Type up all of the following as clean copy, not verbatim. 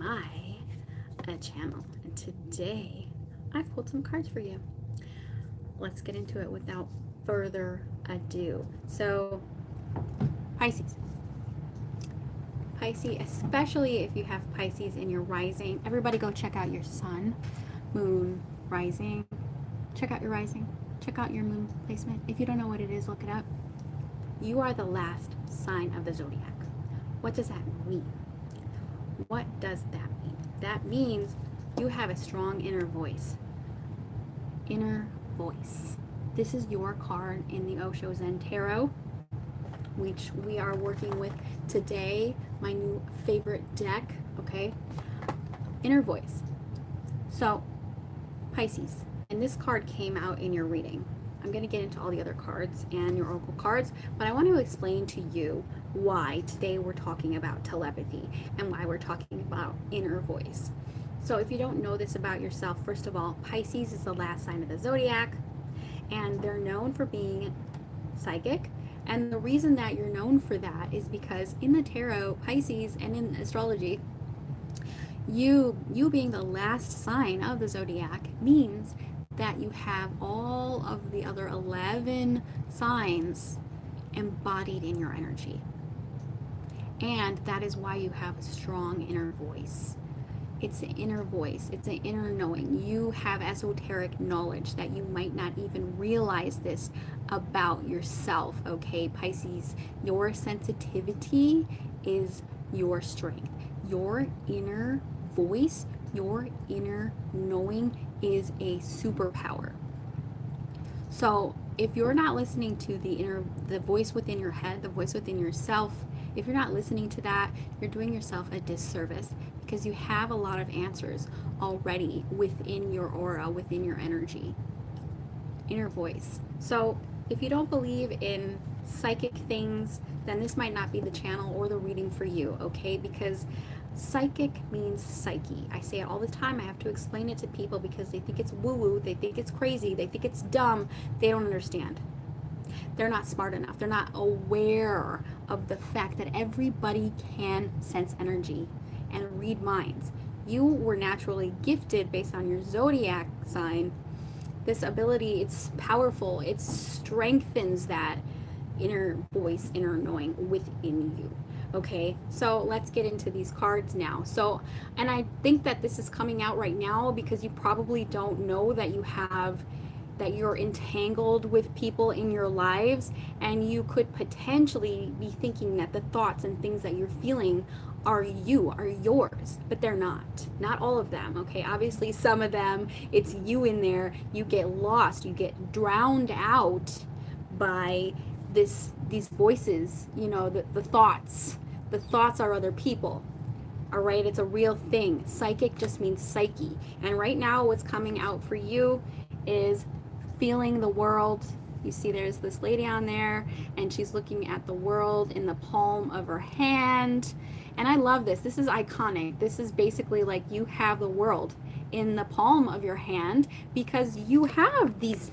I, a channel, and today I pulled some cards for you. Let's get into it without further ado. So, Pisces. Pisces, especially if you have Pisces in your rising, everybody go check out your sun, moon, rising. Check out your rising. Check out your moon placement. If you don't know what it is, look it up. You are the last sign of the zodiac. What does that mean? What does that mean? That means you have a strong inner voice. Inner voice. This is your card in the Osho Zen Tarot, which we are working with today, my new favorite deck, okay? Inner voice. So, Pisces, and this card came out in your reading. I'm going to get into all the other cards and your oracle cards, but I want to explain to you why today we're talking about telepathy and why we're talking about inner voice. So if you don't know this about yourself, first of all, Pisces is the last sign of the zodiac, and they're known for being psychic. And the reason that you're known for that is because in the tarot, Pisces, and in astrology, you being the last sign of the zodiac means that you have all of the other 11 signs embodied in your energy. And that is why you have a strong inner voice. It's an inner voice. It's an inner knowing. You have esoteric knowledge that you might not even realize this about yourself, okay, Pisces? Your sensitivity is your strength. Your inner voice, your inner knowing is a superpower. So if you're not listening to the voice within your head, the voice within yourself, if you're not listening to that, you're doing yourself a disservice, because you have a lot of answers already within your aura, within your energy. Inner voice. So if you don't believe in psychic things, then this might not be the channel or the reading for you, okay? Because psychic means psyche. I say it all the time. I have to explain it to people because they think it's woo-woo, they think it's crazy, they think it's dumb. They don't understand. They're not smart enough. They're not aware of the fact that everybody can sense energy and read minds. You were naturally gifted based on your zodiac sign. This ability, it's powerful. It strengthens that inner voice, inner knowing within you. Okay, so let's get into these cards now. So, and I think that this is coming out right now because you probably don't know that you're entangled with people in your lives, and you could potentially be thinking that the thoughts and things that you're feeling are yours, but they're not all of them, okay? Obviously some of them, it's you in there. You get lost, you get drowned out by these voices, the thoughts are other people. All right, it's a real thing. Psychic just means psyche, and right now what's coming out for you is feeling the world. You see there's this lady on there, and she's looking at the world in the palm of her hand. And I love this. This is iconic. This is basically like you have the world in the palm of your hand because you have these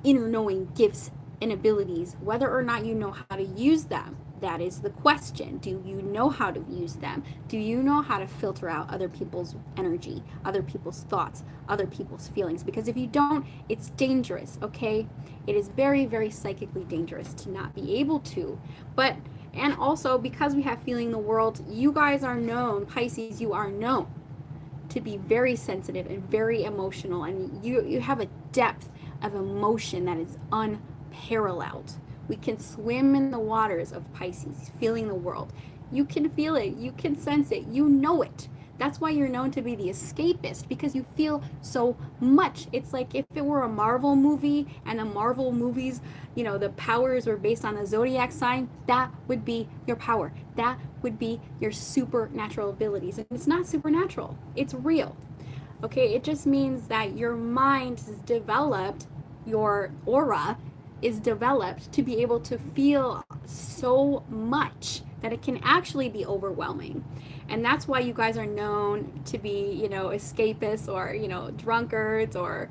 inner knowing gifts and abilities. Whether or not you know how to use them, that is the question. Do you know how to use them? Do you know how to filter out other people's energy, other people's thoughts, other people's feelings? Because if you don't, it's dangerous, okay? It is very, very psychically dangerous to not be able to. And also, because we have feeling the world, you guys are known, Pisces, you are known to be very sensitive and very emotional, and you have a depth of emotion that is unparalleled. We can swim in the waters of Pisces, feeling the world. You can feel it, you can sense it, you know it. That's why you're known to be the escapist, because you feel so much. It's like if it were a Marvel movie, and the Marvel movies, the powers were based on the zodiac sign, that would be your power. That would be your supernatural abilities. And it's not supernatural, it's real. Okay, it just means that your mind is developed, your aura is developed to be able to feel so much that it can actually be overwhelming. And that's why you guys are known to be, escapists, or, drunkards, or,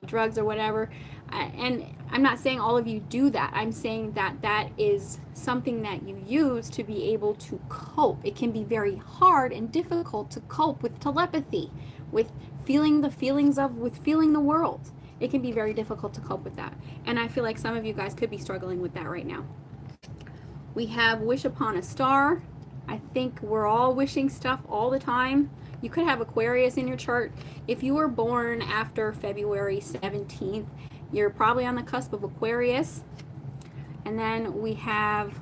drugs or whatever. And I'm not saying all of you do that. I'm saying that that is something that you use to be able to cope. It can be very hard and difficult to cope with telepathy, with feeling with feeling the world. It can be very difficult to cope with that. And I feel like some of you guys could be struggling with that right now. We have wish upon a star. I think we're all wishing stuff all the time. You could have Aquarius in your chart. If you were born after February 17th, you're probably on the cusp of Aquarius. And then we have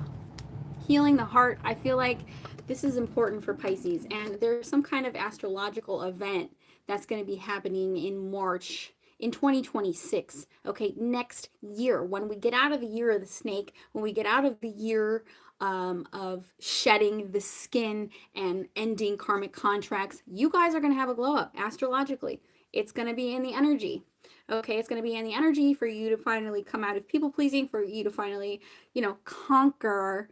healing the heart. I feel like this is important for Pisces. And there's some kind of astrological event that's going to be happening in March in 2026. Okay, next year, when we get out of the year of the snake, when we get out of the year of shedding the skin and ending karmic contracts, you guys are going to have a glow up astrologically. It's going to be in the energy. Okay, it's going to be in the energy for you to finally come out of people pleasing, for you to finally, conquer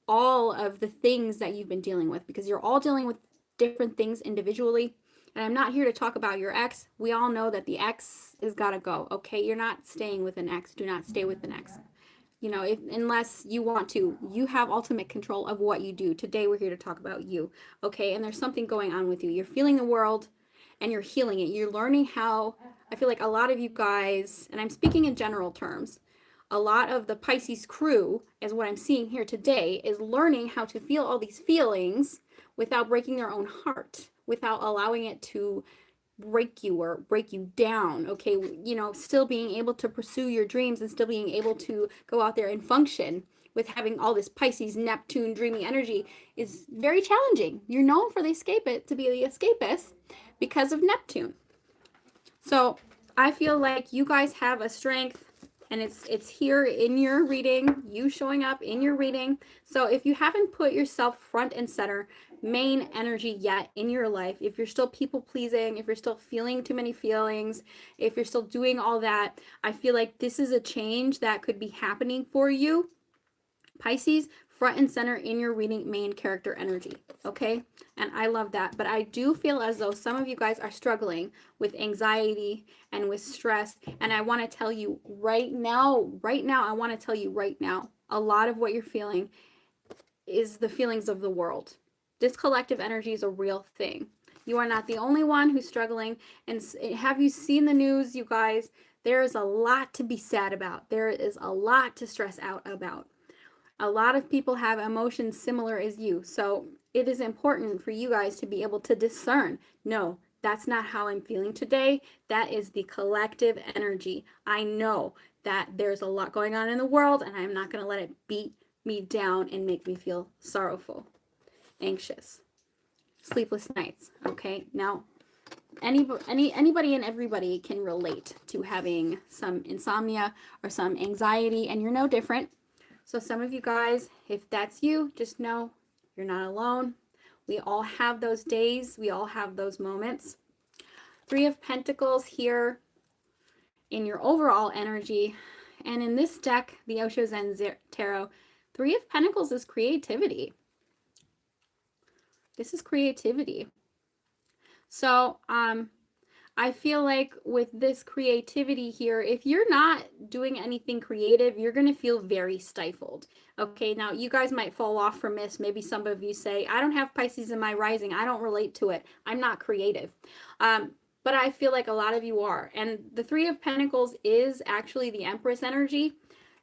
all of the things that you've been dealing with, because you're all dealing with different things individually. And I'm not here to talk about your ex. We all know that the ex has got to go. Okay, you're not staying with an ex. Do not stay with an ex. Unless you want to. You have ultimate control of what you do. Today we're here to talk about you. Okay, and there's something going on with you. You're feeling the world and you're healing it. You're learning how. I feel like a lot of you guys, and I'm speaking in general terms, a lot of the Pisces crew, is what I'm seeing here today, is learning how to feel all these feelings without breaking their own heart, without allowing it to break you or break you down. Okay, still being able to pursue your dreams and still being able to go out there and function with having all this Pisces, Neptune, dreamy energy is very challenging. You're known for the to be the escapist because of Neptune. So I feel like you guys have a strength, and it's here in your reading, you showing up in your reading. So if you haven't put yourself front and center, main energy yet in your life, if you're still people pleasing, if you're still feeling too many feelings, if you're still doing all that, I feel like this is a change that could be happening for you, Pisces, front and center in your reading, main character energy. Okay, and I love that. But I do feel as though some of you guys are struggling with anxiety and with stress, and I want to tell you right now, a lot of what you're feeling is the feelings of the world. This collective energy is a real thing. You are not the only one who's struggling. And have you seen the news, you guys? There is a lot to be sad about. There is a lot to stress out about. A lot of people have emotions similar as you. So it is important for you guys to be able to discern, no, that's not how I'm feeling today. That is the collective energy. I know that there's a lot going on in the world, and I'm not going to let it beat me down and make me feel sorrowful, anxious, sleepless nights. Okay, now anybody and everybody can relate to having some insomnia or some anxiety, and you're no different. So some of you guys, if that's you, just know you're not alone. We all have those days. We all have those moments. 3 of Pentacles here in your overall energy. And in this deck, the Osho Zen Tarot, 3 of Pentacles is creativity. This is creativity. So, I feel like with this creativity here, if you're not doing anything creative, you're going to feel very stifled. Okay, now you guys might fall off from this. Maybe some of you say, I don't have Pisces in my rising. I don't relate to it. I'm not creative. But I feel like a lot of you are. And the 3 of Pentacles is actually the Empress energy.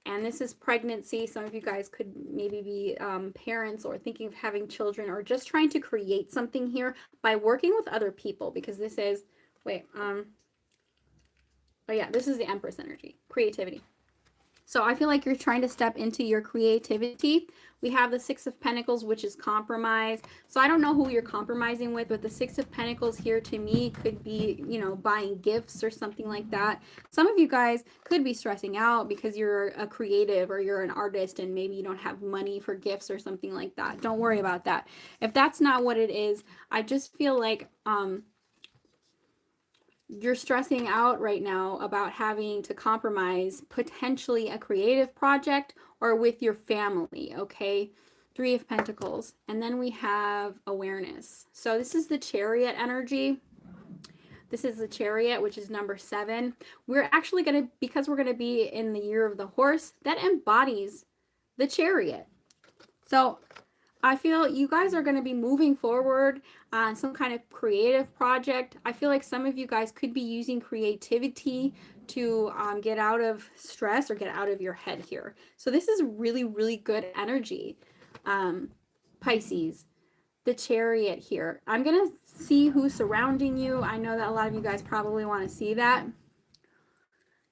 And this is pregnancy. Some of you guys could maybe be parents or thinking of having children, or just trying to create something here by working with other people, because this is... oh yeah, this is the Empress energy, creativity. So I feel like you're trying to step into your creativity. We have the 6 of Pentacles, which is compromise. So I don't know who you're compromising with, but the 6 of Pentacles here to me could be, buying gifts or something like that. Some of you guys could be stressing out because you're a creative or you're an artist and maybe you don't have money for gifts or something like that. Don't worry about that. If that's not what it is, I just feel like, you're stressing out right now about having to compromise potentially a creative project or with your family, okay? Three of Pentacles, and then we have awareness. So this is the Chariot energy. This is the Chariot, which is number 7. We're actually going to, because we're going to be in the year of the horse, that embodies the Chariot. So I feel you guys are going to be moving forward on some kind of creative project. I feel like some of you guys could be using creativity to get out of stress or get out of your head here. So this is really, really good energy. Pisces, the Chariot here. I'm going to see who's surrounding you. I know that a lot of you guys probably want to see that.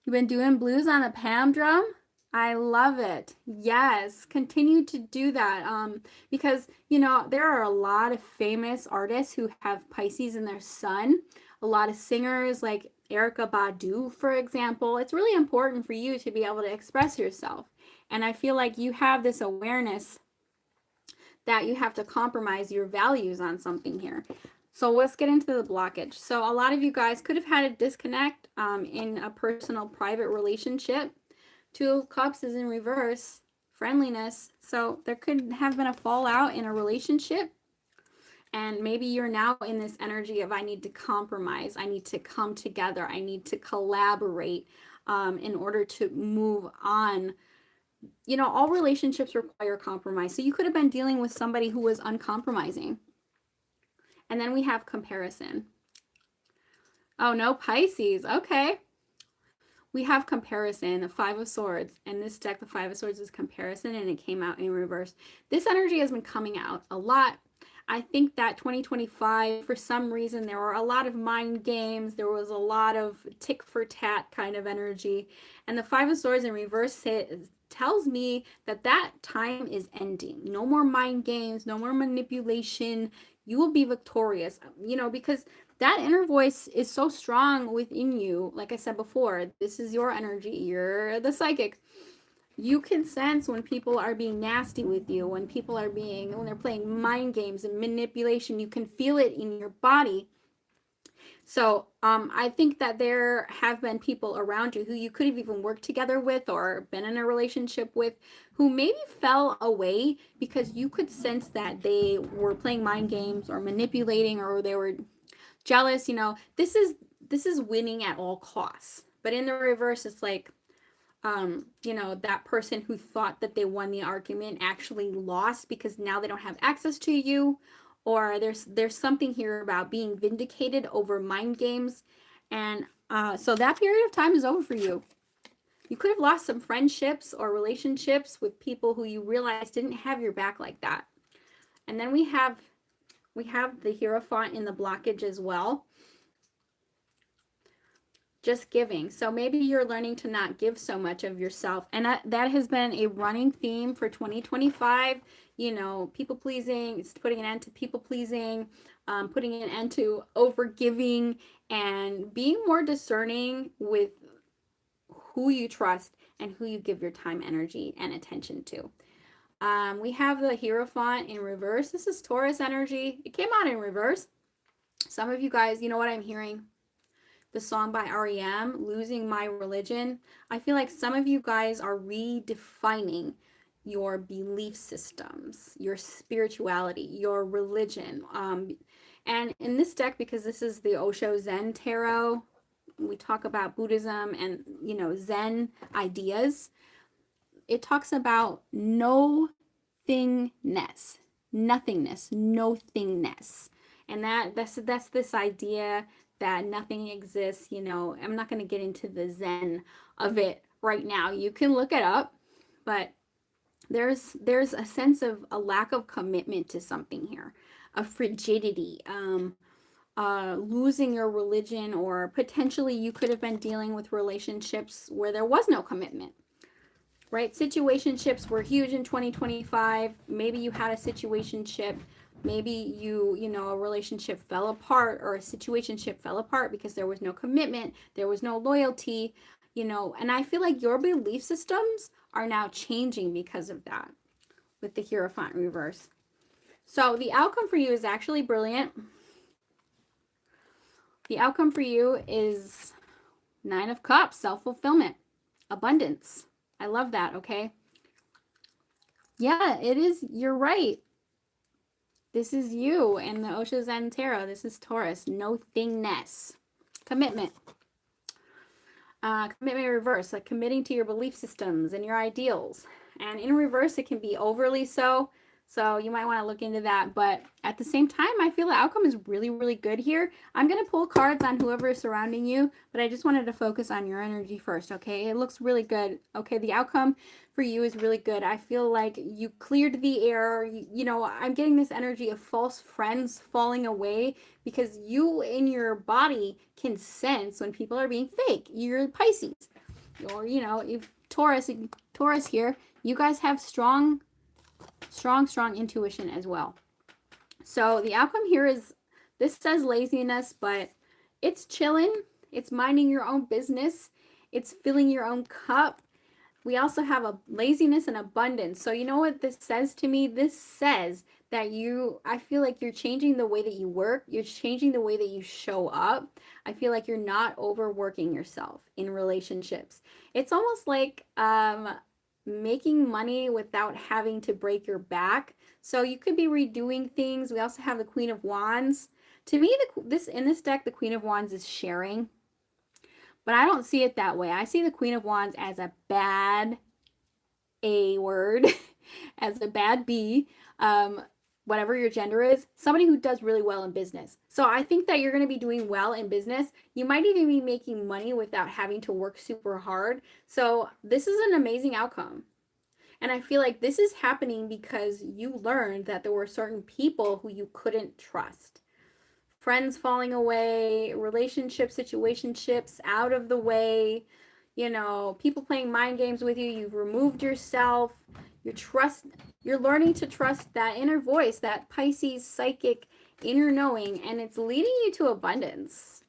You've been doing blues on the Pam drum. I love it. Yes, continue to do that. Because, you know, there are a lot of famous artists who have Pisces in their sun. A lot of singers like Erykah Badu, for example. It's really important for you to be able to express yourself. And I feel like you have this awareness that you have to compromise your values on something here. So let's get into the blockage. So a lot of you guys could have had a disconnect in a personal private relationship. 2 of Cups is in reverse, friendliness. So there could have been a fallout in a relationship. And maybe you're now in this energy of I need to compromise. I need to come together. I need to collaborate in order to move on. You know, all relationships require compromise. So you could have been dealing with somebody who was uncompromising. And then we have comparison. Oh, no, Pisces. Okay. We have comparison, the 5 of Swords. And this deck, the 5 of Swords, is comparison, and it came out in reverse. This energy has been coming out a lot. I think that 2025, for some reason, there were a lot of mind games. There was a lot of tick for tat kind of energy. And the 5 of Swords in reverse tells me that that time is ending. No more mind games, no more manipulation. You will be victorious, you know, because that inner voice is so strong within you. Like I said before, this is your energy. You're the psychic. You can sense when people are being nasty with you, when they're playing mind games and manipulation. You can feel it in your body. So I think that there have been people around you who you could have even worked together with or been in a relationship with who maybe fell away because you could sense that they were playing mind games or manipulating, or they were jealous. You know, this is winning at all costs. But in the reverse, it's like, you know, that person who thought that they won the argument actually lost because now they don't have access to you. Or there's something here about being vindicated over mind games. And so that period of time is over for you. You could have lost some friendships or relationships with people who you realized didn't have your back like that. And then we have the Hierophant in the blockage as well. Just giving. So maybe you're learning to not give so much of yourself. And that has been a running theme for 2025. You know, people pleasing, it's putting an end to people pleasing, putting an end to over giving, and being more discerning with who you trust and who you give your time, energy, and attention to. We have the Hierophant in reverse. This is Taurus energy. It came out in reverse. Some of you guys, you know what I'm hearing? The song by REM, Losing My Religion. I feel like some of you guys are redefining your belief systems, your spirituality, your religion. And in this deck, because this is the Osho Zen Tarot, we talk about Buddhism and, you know, Zen ideas. It talks about no thingness, nothingness, no thingness. And that's this idea that nothing exists. You know, I'm not going to get into the Zen of it right now. You can look it up, but there's a sense of a lack of commitment to something here, a frigidity, losing your religion, or potentially you could have been dealing with relationships where there was no commitment, right? Situationships were huge in 2025. Maybe you had a situationship. Maybe you know, a relationship fell apart, or a situationship fell apart because there was no commitment, there was no loyalty, you know, and I feel like your belief systems are now changing because of that with the Hierophant reverse. So the outcome for you is actually brilliant. The outcome for you is 9 of Cups, self-fulfillment, abundance. I love that, okay? Yeah, it is. You're right. This is you and the Osho Zen Tarot. This is Taurus. No thingness. Commitment. Commitment in reverse, like committing to your belief systems and your ideals. And in reverse, it can be overly so. So you might want to look into that. But at the same time, I feel the outcome is really, really good here. I'm going to pull cards on whoever is surrounding you, but I just wanted to focus on your energy first, okay? It looks really good. Okay, the outcome for you is really good. I feel like you cleared the air. You know, I'm getting this energy of false friends falling away because you in your body can sense when people are being fake. You're Pisces. Or, you know, if Taurus here, you guys have strong intuition as well. So the outcome here is, this says laziness, but it's chilling. It's minding your own business. It's filling your own cup. We also have a laziness and abundance. So you know what this says to me? This says that I feel like you're changing the way that you work. You're changing the way that you show up. I feel like you're not overworking yourself in relationships. It's almost like making money without having to break your back. So you could be redoing things. We also have the Queen of Wands. To me, in this deck, the Queen of Wands is sharing. But I don't see it that way. I see the Queen of Wands as a bad A word, as a bad B, whatever your gender is, somebody who does really well in business. So I think that you're going to be doing well in business. You might even be making money without having to work super hard. So this is an amazing outcome. And I feel like this is happening because you learned that there were certain people who you couldn't trust. Friends falling away, relationship situationships out of the way, you know, people playing mind games with you. You've removed yourself. You're learning to trust that inner voice, that Pisces psychic inner knowing, and it's leading you to abundance.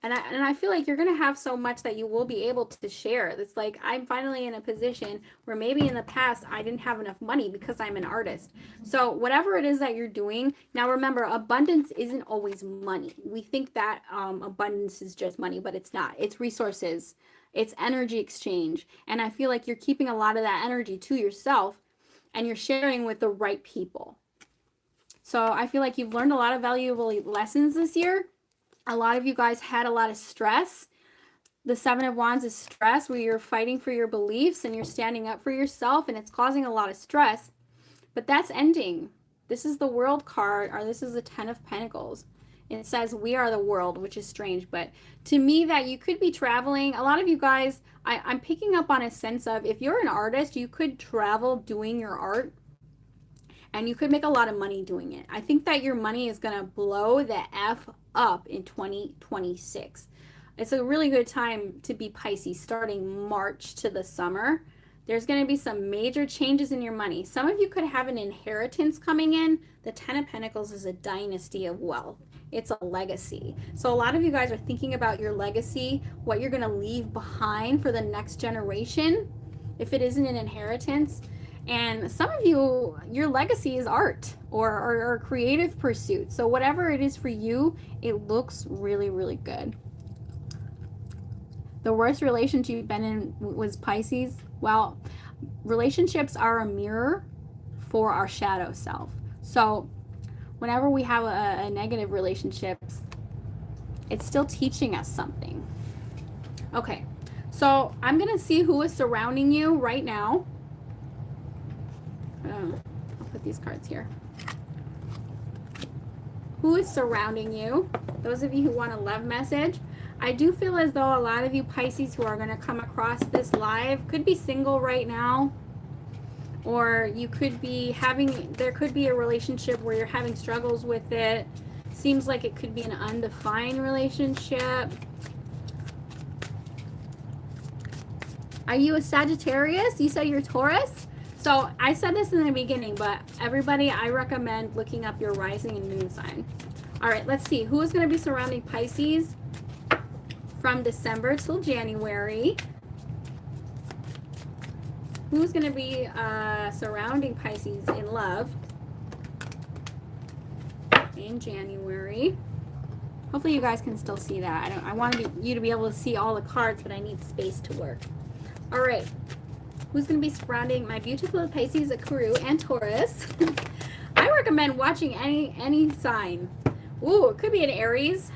And I feel like you're going to have so much that you will be able to share. It's like, I'm finally in a position where maybe in the past I didn't have enough money because I'm an artist. So whatever it is that you're doing, now remember, abundance isn't always money. We think that abundance is just money, but it's not. It's resources. It's energy exchange. And I feel like you're keeping a lot of that energy to yourself and you're sharing with the right people. So I feel like you've learned a lot of valuable lessons this year. A lot of you guys had a lot of stress. The Seven of Wands is stress, where you're fighting for your beliefs and you're standing up for yourself, and it's causing a lot of stress. But that's ending. This is the World card, or this is the Ten of Pentacles. It says we are the world, which is strange. But to me, that you could be traveling. A lot of you guys, I'm picking up on a sense of, if you're an artist, you could travel doing your art. And you could make a lot of money doing it. I think that your money is going to blow the F up in 2026. It's a really good time to be Pisces, starting March to the summer. There's going to be some major changes in your money. Some of you could have an inheritance coming in. The Ten of Pentacles is a dynasty of wealth. It's a legacy. So a lot of you guys are thinking about your legacy, what you're going to leave behind for the next generation, if it isn't an inheritance. And some of you, your legacy is art or creative pursuit. So whatever it is for you, it looks really, really good. The worst relationship you've been in was Pisces. Well, relationships are a mirror for our shadow self. So whenever we have a negative relationships, it's still teaching us something. Okay, so I'm going to see who is surrounding you right now. I'll put these cards here. Who is surrounding you? Those of you who want a love message. I do feel as though a lot of you Pisces who are going to come across this live could be single right now. Or you could be there could be a relationship where you're having struggles with it. Seems like it could be an undefined relationship. Are you a Sagittarius? You said you're Taurus? So I said this in the beginning, but everybody, I recommend looking up your rising and moon sign. All right, let's see. Who is going to be surrounding Pisces from December till January? Who's going to be surrounding Pisces in love in January? Hopefully you guys can still see that. I want you to be able to see all the cards, but I need space to work. All right. who's going to be surrounding my beautiful Pisces, Akuru, and Taurus. I recommend watching any sign. Ooh, it could be an Aries.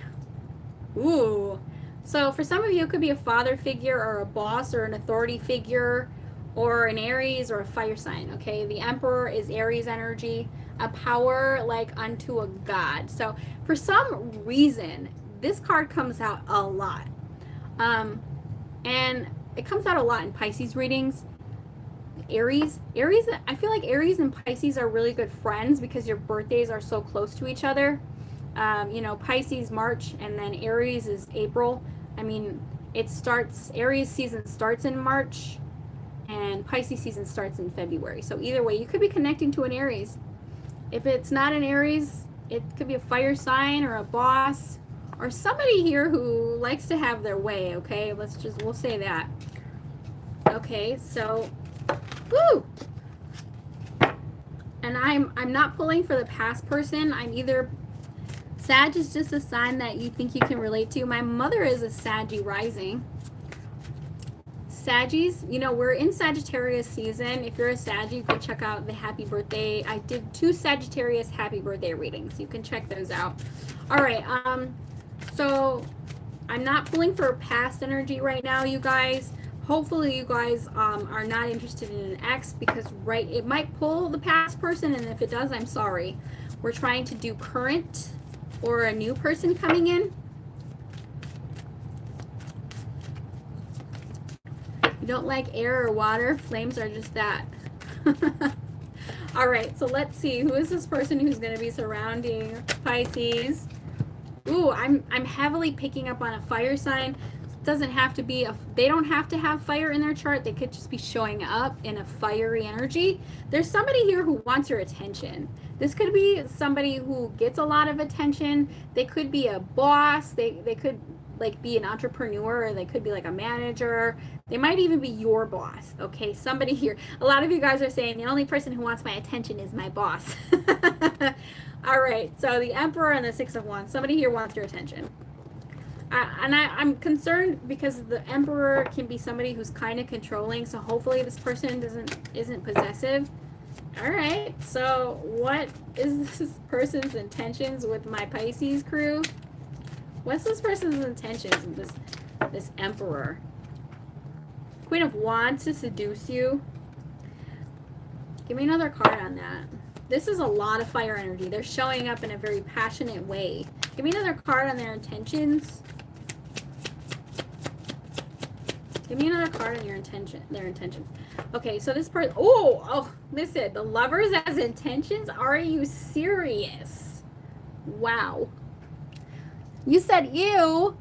Ooh. So for some of you, it could be a father figure or a boss or an authority figure or an Aries or a fire sign, okay? The Emperor is Aries energy, a power like unto a god. So for some reason, this card comes out a lot. And it comes out a lot in Pisces readings. Aries, I feel like Aries and Pisces are really good friends because your birthdays are so close to each other. You know, Pisces March, and then Aries is April. I mean, Aries season starts in March and Pisces season starts in February. So either way, you could be connecting to an Aries. If it's not an Aries, it could be a fire sign or a boss or somebody here who likes to have their way, okay? We'll say that. Okay, so, woo! And I'm not pulling for the past person. I'm either, Sag is just a sign that you think you can relate to. My mother is a Saggy rising. Saggies, you know, we're in Sagittarius season. If you're a Saggy, go check out the happy birthday. I did 2 Sagittarius happy birthday readings. You can check those out. All right, so I'm not pulling for past energy right now, you guys. Hopefully you guys are not interested in an ex, because it might pull the past person, and if it does, I'm sorry. We're trying to do current or a new person coming in. You don't like air or water, flames are just that. All right, so let's see, who is this person who's going to be surrounding Pisces? Ooh, I'm heavily picking up on a fire sign. Doesn't have to be they don't have to have fire in their chart. They could just be showing up in a fiery energy. There's somebody here who wants your attention. This could be somebody who gets a lot of attention. They could be a boss. They could like be an entrepreneur, or they could be like a manager. They might even be your boss. Okay, somebody here. A lot of you guys are saying the only person who wants my attention is my boss. All right, so the Emperor and the 6 of Wands. Somebody here wants your attention. I'm concerned because the Emperor can be somebody who's kind of controlling, so hopefully this person isn't possessive. All right, so what is this person's intentions with my Pisces crew? What's this person's intentions with this Emperor? Queen of Wands to seduce you. Give me another card on that. This is a lot of fire energy. They're showing up in a very passionate way. Give me another card on their intentions. Give me another card on their intention. Okay, so this part, listen, the Lovers as intentions? Are you serious? Wow. You said ew.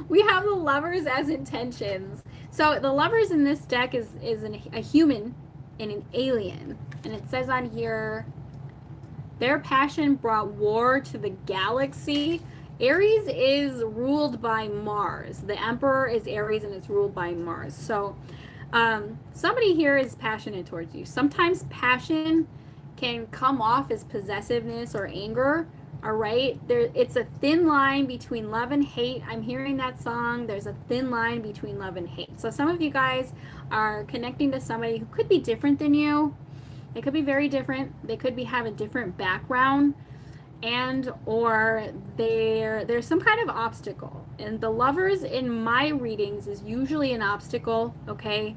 We have the Lovers as intentions. So the Lovers in this deck is a human and an alien. And it says on here, their passion brought war to the galaxy. Aries is ruled by Mars. The Emperor is Aries and it's ruled by Mars. So somebody here is passionate towards you. Sometimes passion can come off as possessiveness or anger. All right, it's a thin line between love and hate. I'm hearing that song. There's a thin line between love and hate. So some of you guys are connecting to somebody who could be different than you. They could be very different. They could have a different background, and or there's some kind of obstacle. And the Lovers in my readings is usually an obstacle, okay?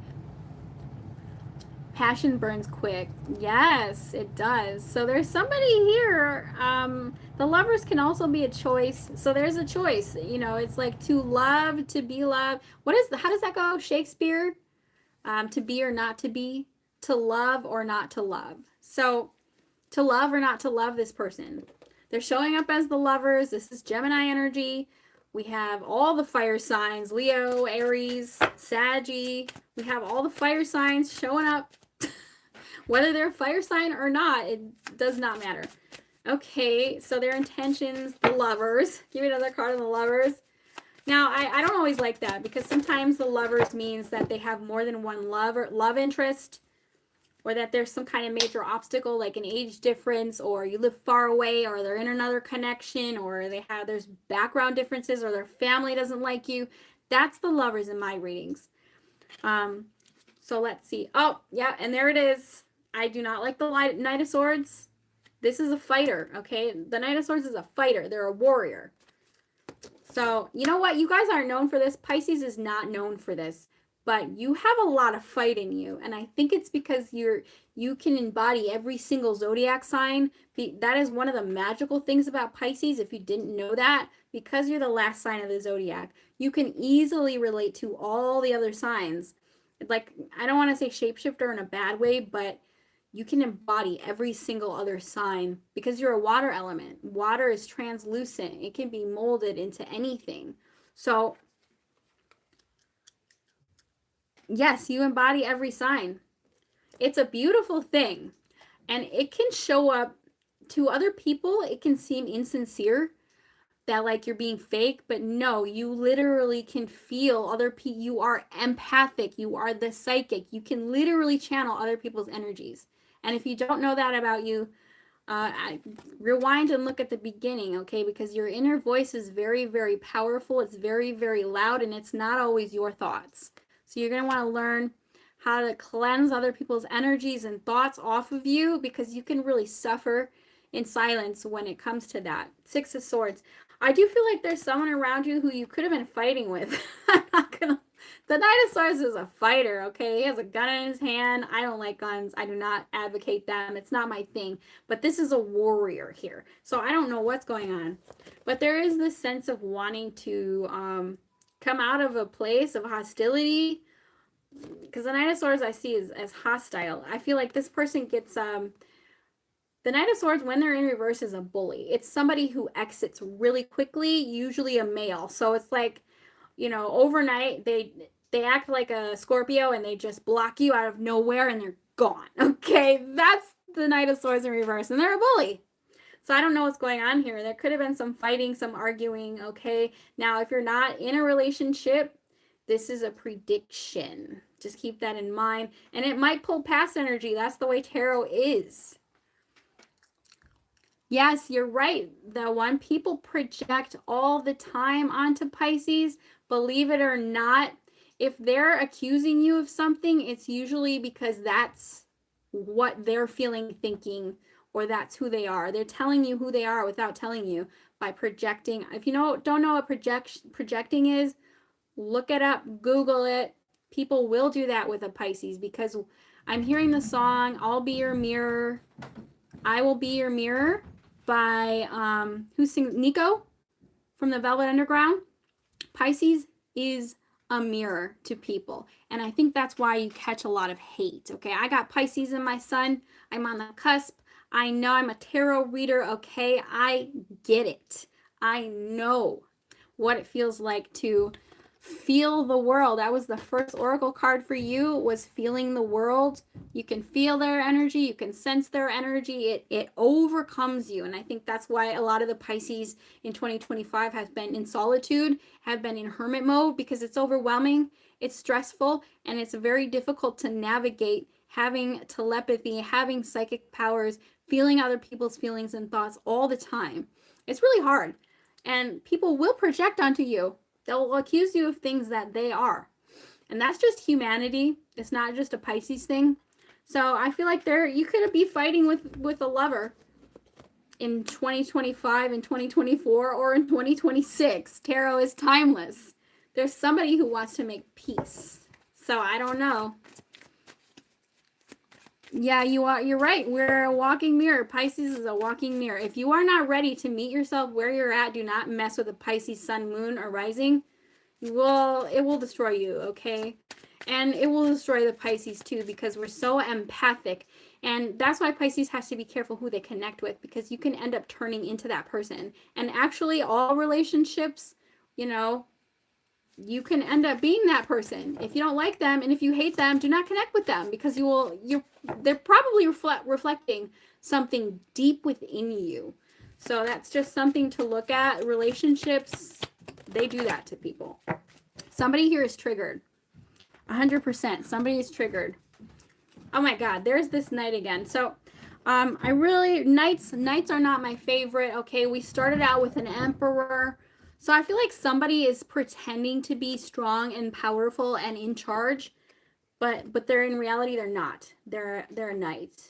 Passion burns quick. Yes, it does. So there's somebody here. The Lovers can also be a choice. So there's a choice. You know, it's like to love, to be loved. How does that go? Shakespeare? To be or not to be? To love or not to love. So to love or not to love this person. They're showing up as the Lovers. This is Gemini energy. We have all the fire signs, Leo, Aries, Saggy. We have all the fire signs showing up. Whether they're a fire sign or not, it does not matter. Okay, so their intentions, the Lovers. Give me another card on the Lovers. Now, I don't always like that, because sometimes the Lovers means that they have more than one love interest, or that there's some kind of major obstacle, like an age difference, or you live far away, or they're in another connection, or there's background differences, or their family doesn't like you. That's the Lovers in my readings. So let's see. Oh, yeah, and there it is. I do not like the Knight of Swords. This is a fighter, okay? The Knight of Swords is a fighter. They're a warrior. So, you know what? You guys aren't known for this. Pisces is not known for this. But you have a lot of fight in you. And I think it's because you can embody every single zodiac sign. That is one of the magical things about Pisces, if you didn't know that. Because you're the last sign of the zodiac, you can easily relate to all the other signs. Like, I don't want to say shapeshifter in a bad way, but you can embody every single other sign because you're a water element. Water is translucent. It can be molded into anything. So, yes, you embody every sign. It's a beautiful thing. And it can show up to other people. It can seem insincere, that like you're being fake, but no, you literally can feel other people. You are empathic. You are the psychic. You can literally channel other people's energies. And if you don't know that about you, rewind and look at the beginning, okay? Because your inner voice is very, very powerful. It's very, very loud, and it's not always your thoughts. So you're going to want to learn how to cleanse other people's energies and thoughts off of you, because you can really suffer in silence when it comes to that. Six of Swords. I do feel like there's someone around you who you could have been fighting with. I'm not gonna. The Knight of Swords is a fighter, okay? He has a gun in his hand. I don't like guns. I do not advocate them. It's not my thing. But this is a warrior here. So I don't know what's going on. But there is this sense of wanting to come out of a place of hostility. Because the Knight of Swords I see as hostile. I feel like this person gets... the Knight of Swords, when they're in reverse, is a bully. It's somebody who exits really quickly, usually a male. So it's like, you know, overnight, they act like a Scorpio and they just block you out of nowhere and they're gone. Okay, that's the Knight of Swords in reverse, and they're a bully. So I don't know what's going on here. There could have been some fighting, some arguing, okay? Now, if you're not in a relationship, this is a prediction. Just keep that in mind. And it might pull past energy. That's the way tarot is. Yes, you're right. The one people project all the time onto Pisces, believe it or not, if they're accusing you of something, it's usually because that's what they're feeling, thinking, or that's who they are. They're telling you who they are without telling you by projecting. If you don't know what projecting is, look it up, Google it. People will do that with a Pisces, because I'm hearing the song, I'll Be Your Mirror, I Will Be Your Mirror, by who sings Nico from the Velvet Underground. Pisces is a mirror to people, and I think that's why you catch a lot of hate. Okay, I got Pisces in my sun. I'm on the cusp. I know I'm a tarot reader. Okay, I get it. I know what it feels like to feel the world. That was the first oracle card for you, was feeling the world. You can feel their energy, you can sense their energy. It overcomes you. And I think that's why a lot of the Pisces in 2025 has been in solitude, have been in hermit mode, because it's overwhelming, it's stressful, and it's very difficult to navigate having telepathy, having psychic powers, feeling other people's feelings and thoughts all the time. It's really hard. And people will project onto you. They'll accuse you of things that they are. And that's just humanity. It's not just a Pisces thing. So I feel like you could be fighting with a lover in 2025, in 2024, or in 2026. Tarot is timeless. There's somebody who wants to make peace. So I don't know. Yeah, you are. You're right. We're a walking mirror. Pisces is a walking mirror. If you are not ready to meet yourself where you're at, do not mess with a Pisces sun, moon, or rising. It will destroy you, okay? And it will destroy the Pisces too, because we're so empathic. And that's why Pisces has to be careful who they connect with, because you can end up turning into that person. And actually, all relationships, you can end up being that person. If you don't like them and if you hate them, do not connect with them, because they're probably reflecting something deep within you. So that's just something to look at. Relationships, they do that to people. Somebody here is triggered. 100%. Somebody is triggered. Oh my God, there's this knight again. So knights are not my favorite. Okay, we started out with an emperor. So I feel like somebody is pretending to be strong and powerful and in charge, but they're in reality, they're not. They're a knight.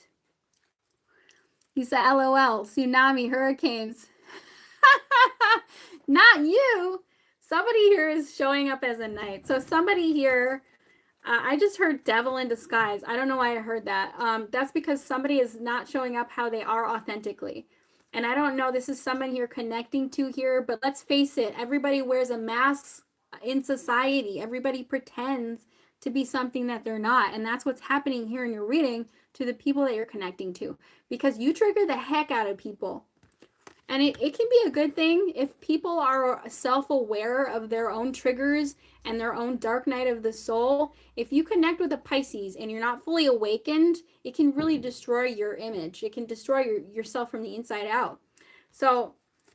He said, LOL, tsunami, hurricanes. Not you. Somebody here is showing up as a knight. So somebody here, I just heard devil in disguise. I don't know why I heard that. That's because somebody is not showing up how they are authentically. And I don't know, this is someone you're connecting to here, but let's face it, everybody wears a mask in society. Everybody pretends to be something that they're not. And that's what's happening here in your reading to the people that you're connecting to, because you trigger the heck out of people. And it can be a good thing if people are self-aware of their own triggers and their own dark night of the soul. If you connect with a Pisces and you're not fully awakened, it can really destroy your image. It can destroy yourself from the inside out. So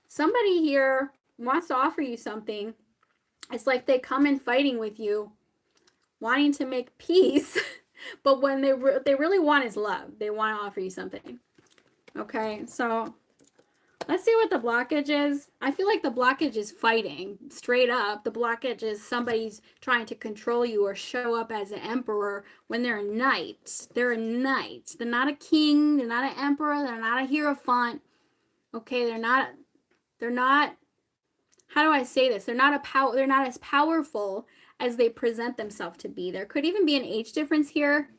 somebody here wants to offer you something. It's like they come in fighting with you, wanting to make peace, but when they really want is love. They want to offer you something. Okay, so let's see what the blockage is. I feel like the blockage is fighting. Straight up, the blockage is somebody's trying to control you or show up as an emperor when they're a knight. They're a knight. They're not a king. They're not an emperor. They're not a hierophant. Okay, they're not, how do I say this? They're not as powerful as they present themselves to be. There could even be an age difference here.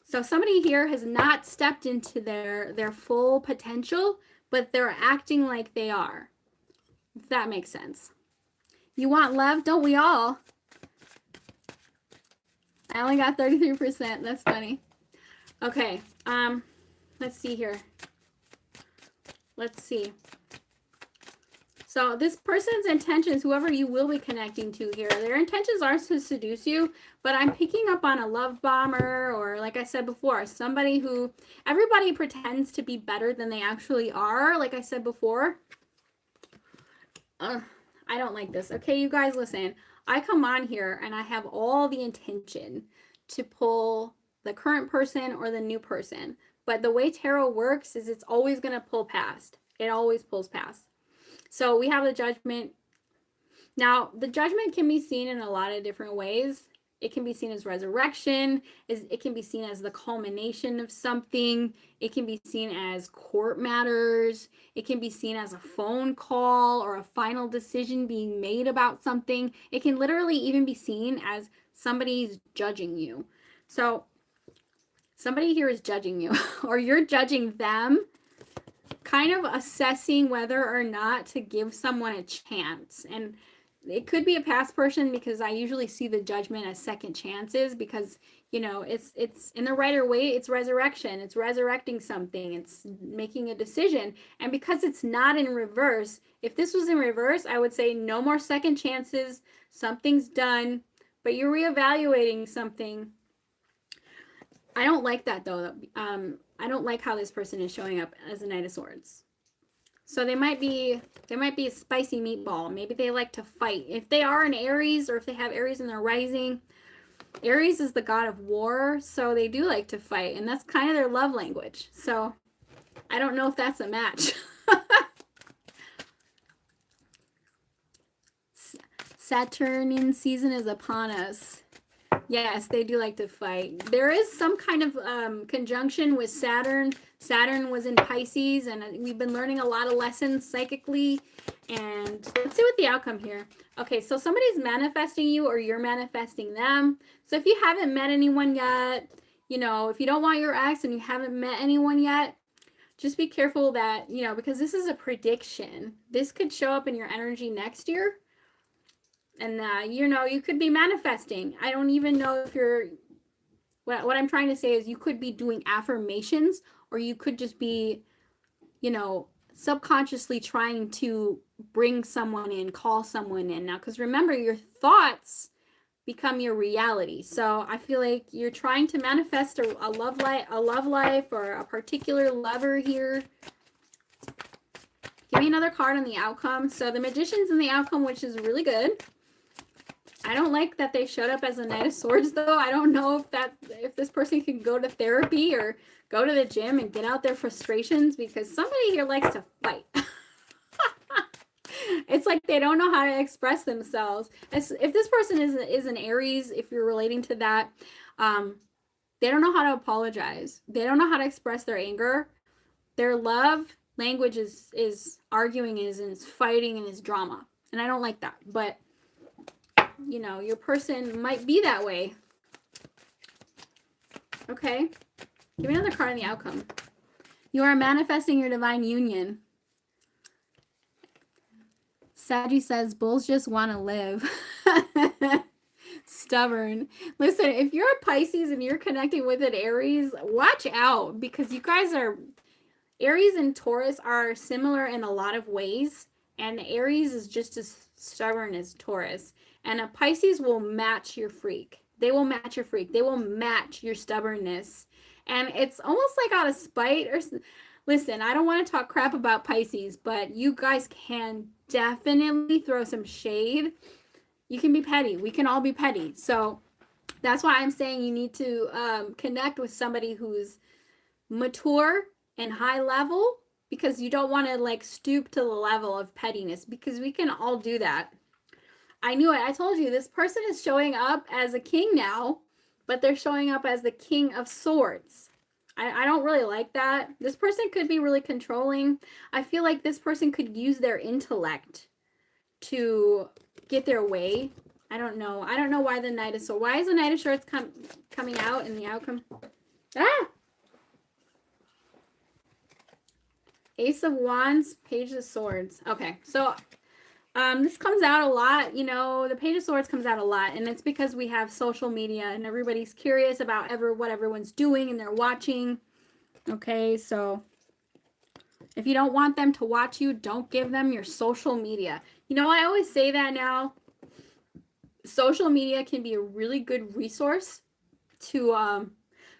So somebody here has not stepped into their full potential, but they're acting like they are, if that makes sense. You want love? Don't we all? I only got 33%. That's funny. Okay, let's see here. Let's see. So this person's intentions, whoever you will be connecting to here, their intentions are to seduce you, but I'm picking up on a love bomber, or like I said before, somebody who, everybody pretends to be better than they actually are, like I said before. I don't like this. Okay, you guys, listen. I come on here and I have all the intention to pull the current person or the new person, but the way tarot works is it's always going to pull past. It always pulls past. So we have the Judgment. Now, the Judgment can be seen in a lot of different ways. It can be seen as resurrection. It can be seen as the culmination of something. It can be seen as court matters. It can be seen as a phone call or a final decision being made about something. It can literally even be seen as somebody's judging you. So somebody here is judging you, or you're judging them, kind of assessing whether or not to give someone a chance. And it could be a past person, because I usually see the Judgment as second chances, because, you know, it's in the right way, it's resurrection, it's resurrecting something, it's making a decision. And because it's not in reverse, if this was in reverse, I would say no more second chances, something's done, but you're reevaluating something. I don't like that though. I don't like how this person is showing up as a Knight of Swords. So they might be a spicy meatball. Maybe they like to fight. If they are an Aries, or if they have Aries in their rising, Aries is the god of war, so they do like to fight, and that's kind of their love language. So I don't know if that's a match. Saturnian season is upon us. Yes, they do like to fight. There is some kind of conjunction with Saturn. Saturn was in Pisces, and we've been learning a lot of lessons psychically. And let's see what the outcome here. Okay, so somebody's manifesting you, or you're manifesting them. So if you haven't met anyone yet, you know, if you don't want your ex and you haven't met anyone yet, just be careful that, you know, because this is a prediction. This could show up in your energy next year. And, you know, you could be manifesting. I don't even know if you're, what I'm trying to say is you could be doing affirmations, or you could just be, you know, subconsciously trying to bring someone in, call someone in. Now, because remember, your thoughts become your reality. So I feel like you're trying to manifest a love life, or a particular lover here. Give me another card on the outcome. So the Magician's in the outcome, which is really good. I don't like that they showed up as a Knight of Swords, though. I don't know if this person can go to therapy or go to the gym and get out their frustrations, because somebody here likes to fight. It's like they don't know how to express themselves. If this person is an Aries, if you're relating to that, they don't know how to apologize. They don't know how to express their anger. Their love language is arguing, is fighting, and is drama. And I don't like that. But, you know, your person might be that way. Okay. Give me another card in the outcome. You are manifesting your divine union. Saggy says, bulls just want to live. Stubborn. Listen, if you're a Pisces and you're connecting with an Aries, watch out, because you guys are, Aries and Taurus are similar in a lot of ways, and Aries is just as stubborn as Taurus, and a Pisces will match your freak. They will match your freak. They will match your stubbornness, and it's almost like out of spite. Or listen, I don't want to talk crap about Pisces, but you guys can definitely throw some shade. You can be petty. We can all be petty. So that's why I'm saying you need to connect with somebody who's mature and high level, because you don't want to like stoop to the level of pettiness, because we can all do that. I knew it. I told you this person is showing up as a king now, but they're showing up as the King of Swords. I don't really like that. This person could be really controlling. I feel like this person could use their intellect to get their way. I don't know. I don't know why the Knight of Swords. Why is the Knight of Swords coming out in the outcome? Ah! Ace of Wands, Page of Swords. Okay, so this comes out a lot. You know, the Page of Swords comes out a lot, and it's because we have social media and everybody's curious about what everyone's doing, and they're watching. Okay, so if you don't want them to watch you, don't give them your social media. You know, I always say that now. Social media can be a really good resource to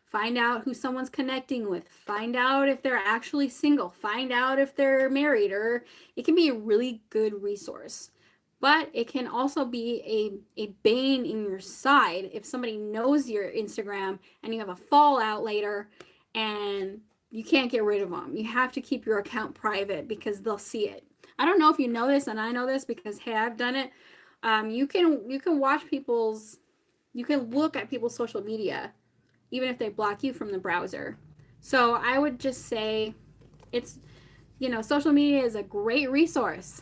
find out who someone's connecting with, find out if they're actually single, find out if they're married, or it can be a really good resource. But it can also be a bane in your side if somebody knows your Instagram and you have a fallout later and you can't get rid of them. You have to keep your account private because they'll see it. I don't know if you know this, and I know this because, hey, I've done it. You can watch people's, you can look at people's social media even if they block you from the browser. So I would just say it's, you know, social media is a great resource.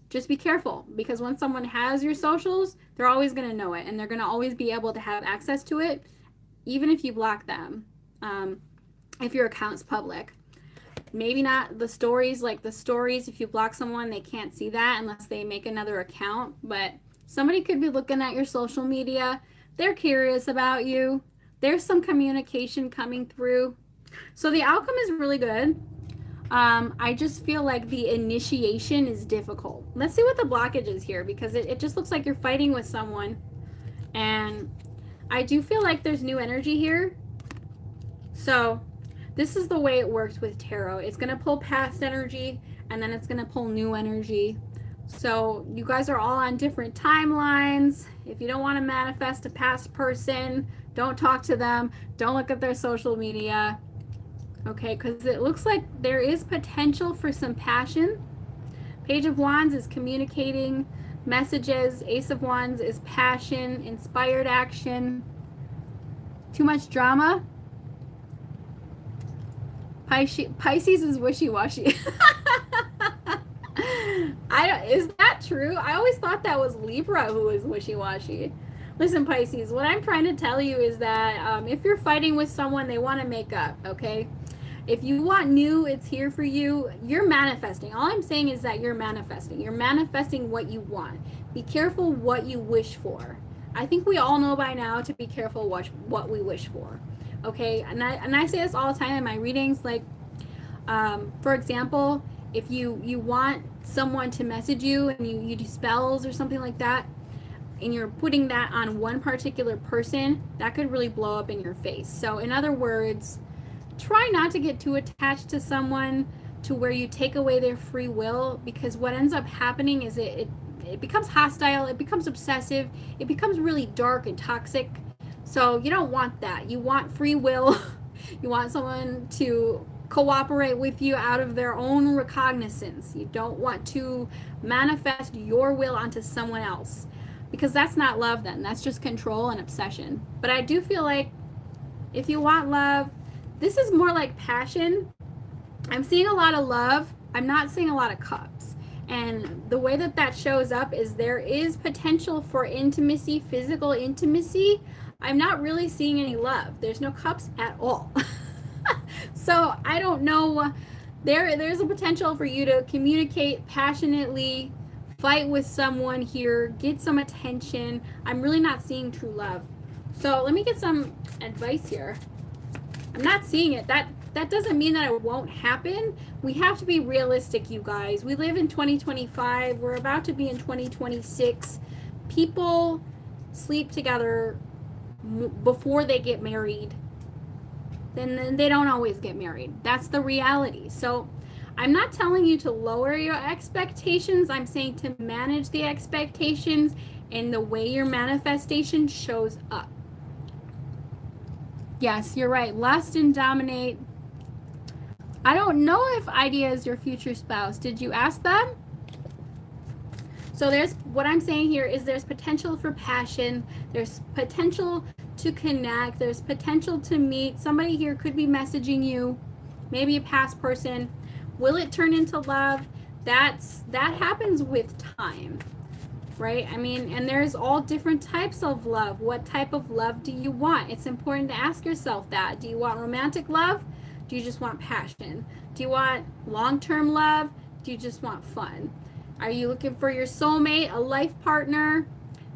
Just be careful, because when someone has your socials, they're always going to know it, and they're going to always be able to have access to it, even if you block them, if your account's public. Maybe not the stories, like the stories, if you block someone, they can't see that unless they make another account, but somebody could be looking at your social media. They're curious about you. There's some communication coming through. So the outcome is really good. I just feel like the initiation is difficult. Let's see what the blockage is here, because it just looks like you're fighting with someone. And I do feel like there's new energy here. So this is the way it works with tarot. It's going to pull past energy, and then it's going to pull new energy. So you guys are all on different timelines. If you don't want to manifest a past person, don't talk to them. Don't look at their social media. Okay, because it looks like there is potential for some passion. Page of Wands is communicating messages. Ace of Wands is passion, inspired action. Too much drama. Pisces is wishy-washy. Is that true? I always thought that was Libra who was wishy-washy. Listen, Pisces, what I'm trying to tell you is that if you're fighting with someone, they want to make up, okay? If you want new, it's here for you. You're manifesting. All I'm saying is that you're manifesting. You're manifesting what you want. Be careful what you wish for. I think we all know by now to be careful what we wish for. Okay, and I say this all the time in my readings, like, for example, if you want someone to message you and you do spells or something like that, and you're putting that on one particular person, that could really blow up in your face. So in other words, try not to get too attached to someone to where you take away their free will, because what ends up happening is it becomes hostile, it becomes obsessive, it becomes really dark and toxic. So you don't want that. You want free will. You want someone to cooperate with you out of their own recognizance. You don't want to manifest your will onto someone else, because that's not love then. That's just control and obsession. But I do feel like if you want love, this is more like passion. I'm seeing a lot of love. I'm not seeing a lot of cups. And the way that that shows up is there is potential for intimacy, physical intimacy. I'm not really seeing any love. There's no cups at all. So I don't know. There's a potential for you to communicate passionately, fight with someone here, get some attention. I'm really not seeing true love. So let me get some advice here. I'm not seeing it. That doesn't mean that it won't happen. We have to be realistic, you guys. We live in 2025. We're about to be in 2026. People sleep together before they get married. Then they don't always get married. That's the reality. So I'm not telling you to lower your expectations. I'm saying to manage the expectations and the way your manifestation shows up. Yes, you're right. Lust and dominate. I don't know if Idea is your future spouse. Did you ask them? So there's what I'm saying here is there's potential for passion. There's potential to connect. There's potential to meet. Somebody here could be messaging you, maybe a past person. Will it turn into love? That happens with time, right? I mean, and there's all different types of love. What type of love do you want? It's important to ask yourself that. Do you want romantic love? Do you just want passion? Do you want long-term love? Do you just want fun? Are you looking for your soulmate, a life partner?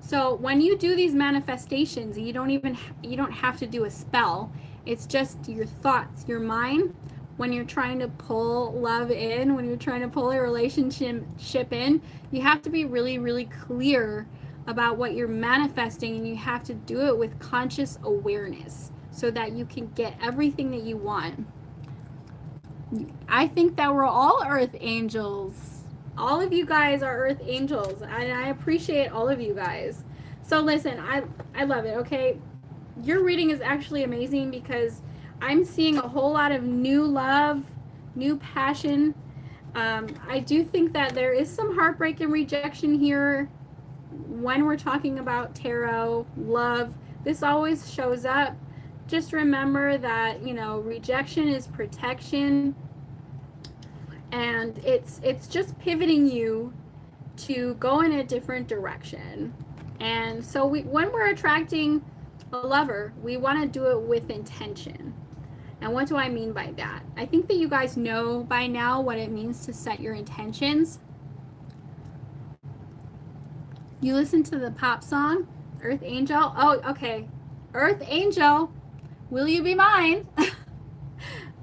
So when you do these manifestations, you don't have to do a spell. It's just your thoughts, your mind. When you're trying to pull love in, when you're trying to pull a relationship in, you have to be really, really clear about what you're manifesting, and you have to do it with conscious awareness so that you can get everything that you want. I think that we're all earth angels. All of you guys are earth angels, and I appreciate all of you guys. So listen, I love it, okay? Your reading is actually amazing because I'm seeing a whole lot of new love, new passion. I do think that there is some heartbreak and rejection here when we're talking about tarot, love. This always shows up. Just remember that, you know, rejection is protection. And it's just pivoting you to go in a different direction. And so when we're attracting a lover, we want to do it with intention. And what do I mean by that? I think that you guys know by now what it means to set your intentions. You listen to the pop song, Earth Angel. Oh, okay. Earth Angel, will you be mine?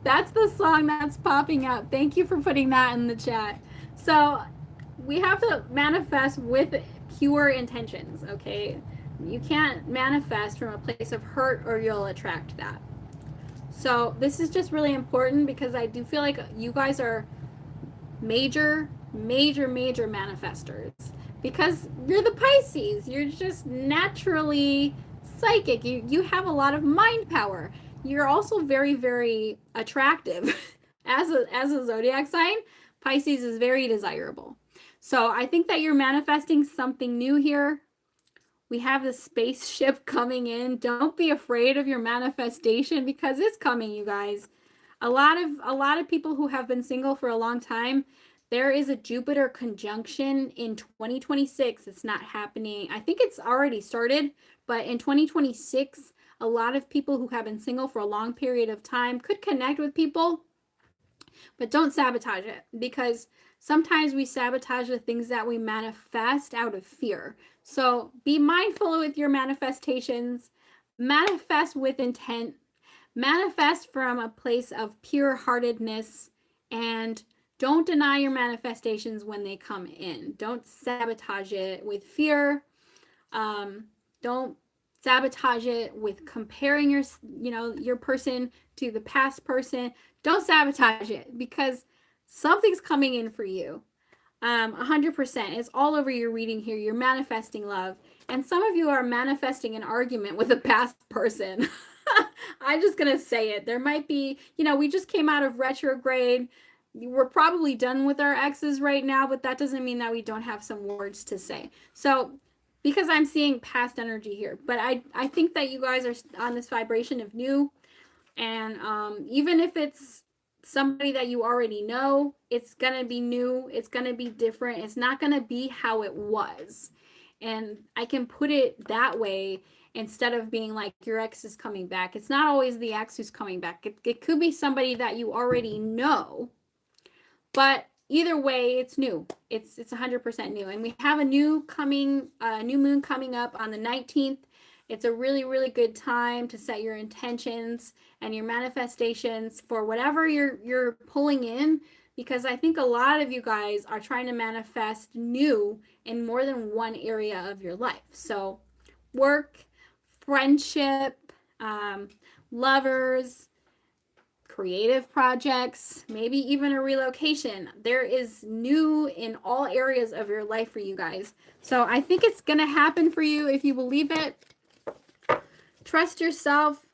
That's the song that's popping up. Thank you for putting that in the chat. So we have to manifest with pure intentions, okay? You can't manifest from a place of hurt or you'll attract that. So this is just really important because I do feel like you guys are major manifestors because you're the Pisces. You're just naturally psychic. You have a lot of mind power. You're also very, very attractive. As a zodiac sign, Pisces is very desirable. So I think that you're manifesting something new here. We have the spaceship coming in. Don't be afraid of your manifestation because it's coming, you guys. A lot of people who have been single for a long time, there is a Jupiter conjunction in 2026. It's not happening. I think it's already started, but in 2026, a lot of people who have been single for a long period of time could connect with people, but don't sabotage it because sometimes we sabotage the things that we manifest out of fear. So be mindful with your manifestations, manifest with intent, manifest from a place of pure-heartedness, and don't deny your manifestations when they come in. Don't sabotage it with fear. Don't sabotage it with comparing your person to the past person. Don't sabotage it because something's coming in for you. 100%. It's all over your reading here. You're manifesting love. And some of you are manifesting an argument with a past person. I'm just going to say it. There might be, we just came out of retrograde. We're probably done with our exes right now, but that doesn't mean that we don't have some words to say. So, because I'm seeing past energy here, but I think that you guys are on this vibration of new, and even if it's somebody that you already know, it's going to be new, it's going to be different, it's not going to be how it was. And I can put it that way instead of being like your ex is coming back. It's not always the ex who's coming back. It could be somebody that you already know, but either way, it's new. It's 100% new. And we have a new moon coming up on the 19th. It's a really, really good time to set your intentions and your manifestations for whatever you're pulling in, because I think a lot of you guys are trying to manifest new in more than one area of your life. So work, friendship, lovers, creative projects, maybe even a relocation. There is new in all areas of your life for you guys. So I think it's going to happen for you if you believe it. Trust yourself.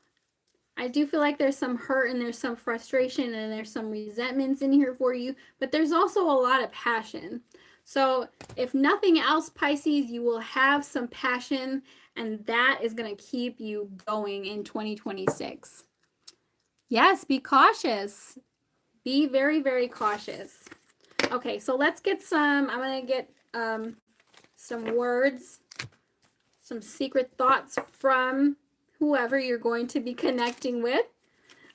I do feel like there's some hurt and there's some frustration and there's some resentments in here for you, but there's also a lot of passion. So if nothing else, Pisces, you will have some passion, and that is going to keep you going in 2026. Yes, be cautious. Be very, very cautious. Okay, so let's get I'm going to get some words, some secret thoughts from whoever you're going to be connecting with.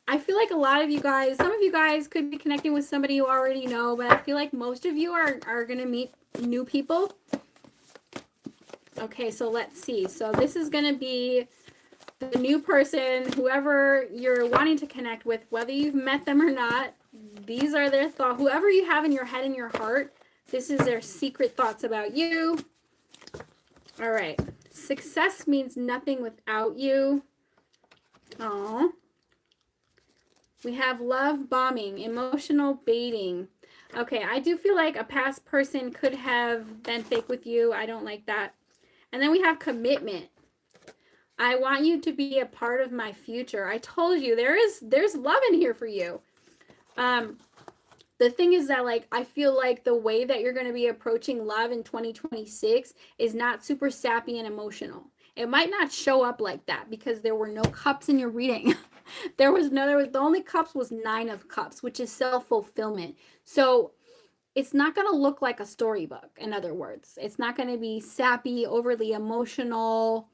I feel like a lot of you guys, some of you guys could be connecting with somebody you already know, but I feel like most of you are going to meet new people. Okay, so let's see. So this is going to be the new person, whoever you're wanting to connect with, whether you've met them or not. These are their thoughts. Whoever you have in your head and your heart, this is their secret thoughts about you. All right. Success means nothing without you. Oh. We have love bombing, emotional baiting. Okay, I do feel like a past person could have been fake with you. I don't like that. And then we have commitment. I want you to be a part of my future. I told you there's love in here for you. The thing is that, like, I feel like the way that you're going to be approaching love in 2026 is not super sappy and emotional. It might not show up like that because there were no cups in your reading. The only cups was 9 of cups, which is self-fulfillment. So it's not going to look like a storybook. In other words, it's not going to be sappy, overly emotional.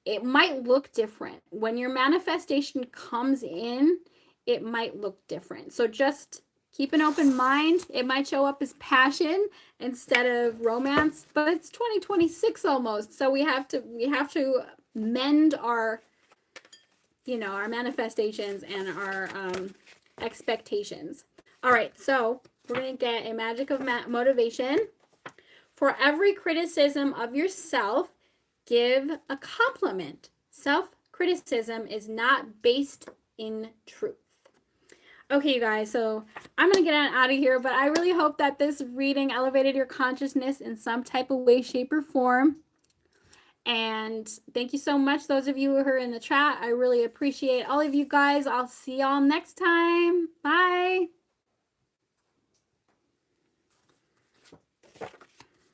It might look different. When your manifestation comes in, it might look different. So just keep an open mind. It might show up as passion instead of romance, but it's 2026 almost. So we have to mend our our manifestations and our expectations. All right, so we're going to get a magic of motivation. For every criticism of yourself, give a compliment. Self-criticism is not based in truth. Okay, you guys, so I'm going to get out of here, but I really hope that this reading elevated your consciousness in some type of way, shape, or form. And thank you so much, those of you who are in the chat. I really appreciate all of you guys. I'll see y'all next time. Bye.